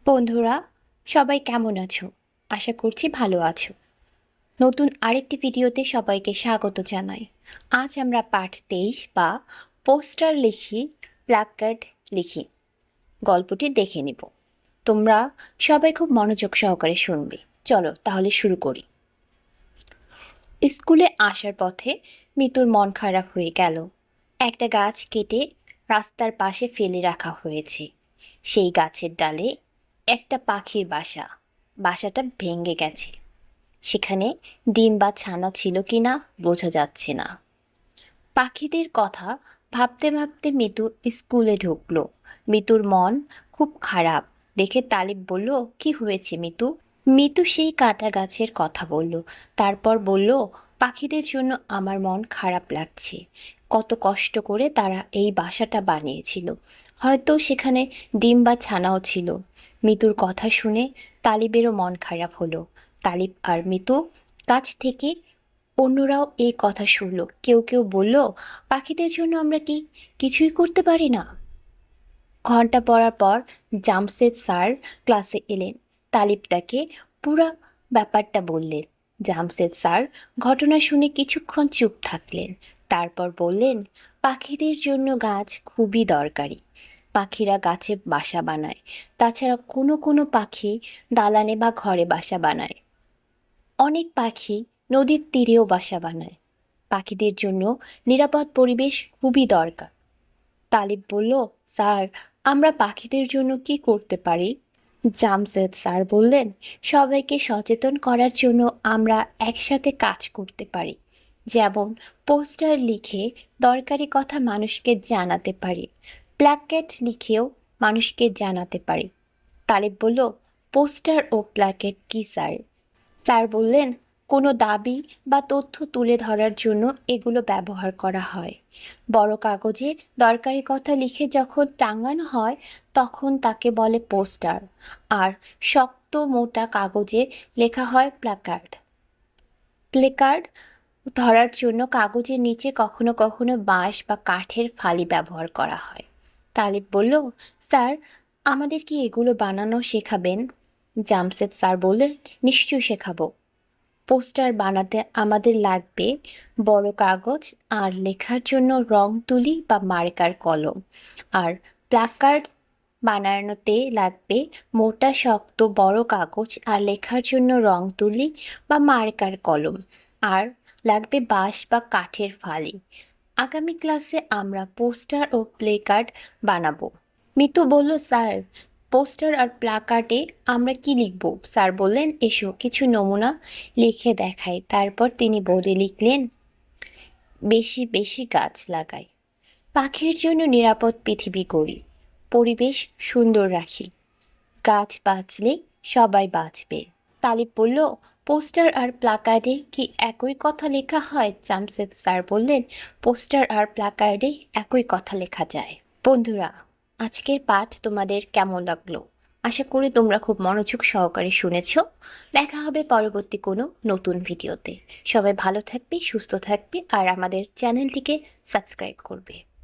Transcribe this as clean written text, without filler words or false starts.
বন্ধুরা, সবাই কেমন আছো? আশা করছি ভালো আছো। নতুন আরেকটি ভিডিওতে সবাইকে স্বাগত জানাই। আজ আমরা পাঠ 23 বা পোস্টার লিখি, প্ল্যাকার্ড লিখি গল্পটি দেখে নিব। তোমরা সবাই খুব মনোযোগ সহকারে শুনবে। চলো তাহলে শুরু করি। স্কুলে আসার পথে মিতুর মন খারাপ হয়ে গেল। একটা গাছ কেটে রাস্তার পাশে ফেলে রাখা হয়েছে। সেই গাছের ডালে একটা পাখির বাসা। বাসাটা ভেঙে গেছে। সেখানে ডিম বা ছানা ছিল কিনা বোঝা যাচ্ছে না। পাখিদের কথা ভাবতে ভাবতে মিতু স্কুলে ঢুকলো। মিতুর মন খুব খারাপ দেখে তালিব বলল, কি হয়েছে মিতু? মিতু সেই কাঁটা গাছের কথা বলল। তারপর বলল, পাখিদের জন্য আমার মন খারাপ লাগছে। কত কষ্ট করে তারা এই বাসাটা বানিয়েছিল। হয়তো সেখানে ডিম বা ছানাও ছিল। মিতুর কথা শুনে তালিবেরও মন খারাপ হলো। তালিব আর মিতু কাছ থেকে অন্যরাও এই কথা শুনল। কেউ কেউ বলল, পাখিদের জন্য আমরা কি কিছুই করতে পারি না? ঘন্টা পড়ার পর জামশেদ স্যার ক্লাসে এলেন। তালিব তাকে পুরা ব্যাপারটা বললেন। জামশেদ স্যার ঘটনা শুনে কিছুক্ষণ চুপ থাকলেন। তারপর বললেন, পাখিদের জন্য গাছ খুবই দরকারি। পাখিরা গাছে বাসা বানায়। তাছাড়া কোনো কোনো পাখি দালানে বা ঘরে বাসা বানায়। অনেক পাখি নদীর তীরেও বাসা বানায়। পাখিদের জন্য নিরাপদ পরিবেশ খুবই দরকার। তালিব বলল, স্যার, আমরা পাখিদের জন্য কি করতে পারি? জামশেদ স্যার বললেন, সবাইকে সচেতন করার জন্য আমরা একসাথে কাজ করতে পারি। যেমন পোস্টার লিখে দরকারি কথা মানুষকে জানাতে পারি। প্ল্যাকেট লিখেও মানুষকে জানাতে পারি। তালিব বলল, পোস্টার ও প্ল্যাকেট কি স্যার? স্যার বললেন, কোনো দাবি বা তথ্য তুলে ধরার জন্য এগুলো ব্যবহার করা হয়। বড় কাগজে দরকারি কথা লিখে যখন টাঙানো হয় তখন তাকে বলে পোস্টার। আর শক্ত মোটা কাগজে লেখা হয় প্ল্যাকার্ড। প্লেকার্ড ধরার জন্য কাগজের নিচে কখনো কখনো বাঁশ বা কাঠের ফালি ব্যবহার করা হয়। তালিব বলল, স্যার, আমাদের কি এগুলো বানানো শেখাবেন? জামশেদ স্যার বললেন, নিশ্চয়ই শেখাবো। পোস্টার বানাতে আমাদের লাগবে বড় কাগজ আর লেখার জন্য রং তুলি বা মার্কার কলম। আর প্ল্যাকার্ড বানানোতে লাগবে মোটা শক্ত বড় কাগজ আর লেখার জন্য রং তুলি বা মার্কার কলম। আর লাগবে বাঁশ বা কাঠের ফালি। আগামী ক্লাসে আমরা পোস্টার ও প্লেকার্ড বানাবো। মিতু বলল, স্যার, পোস্টার আর প্ল্যাকার্ডে আমরা কি লিখব? স্যার বললেন, এসো কিছু নমুনা লিখে দেখাই। তারপর তিনি বোর্ডে লিখলেন, বেশি বেশি গাছ লাগাই, পাখির জন্য নিরাপদ পৃথিবী গড়ি, পরিবেশ সুন্দর রাখি, গাছ বাঁচলে সবাই বাঁচবে। তালিব বলল, পোস্টার আর প্ল্যাকার্ডে কি একই কথা লেখা হয়? জামশেদ স্যার বললেন, পোস্টার আর প্ল্যাকার্ডে একই কথা লেখা যায়। বন্ধুরা, আজকের পাঠ তোমাদের কেমন লাগলো? আশা করি তোমরা খুব মনোযোগ সহকারে শুনেছো। দেখা হবে পরবর্তী কোনো নতুন ভিডিওতে। সবাই ভালো থাকবে, সুস্থ থাকবে আর আমাদের চ্যানেলটিকে সাবস্ক্রাইব করবে।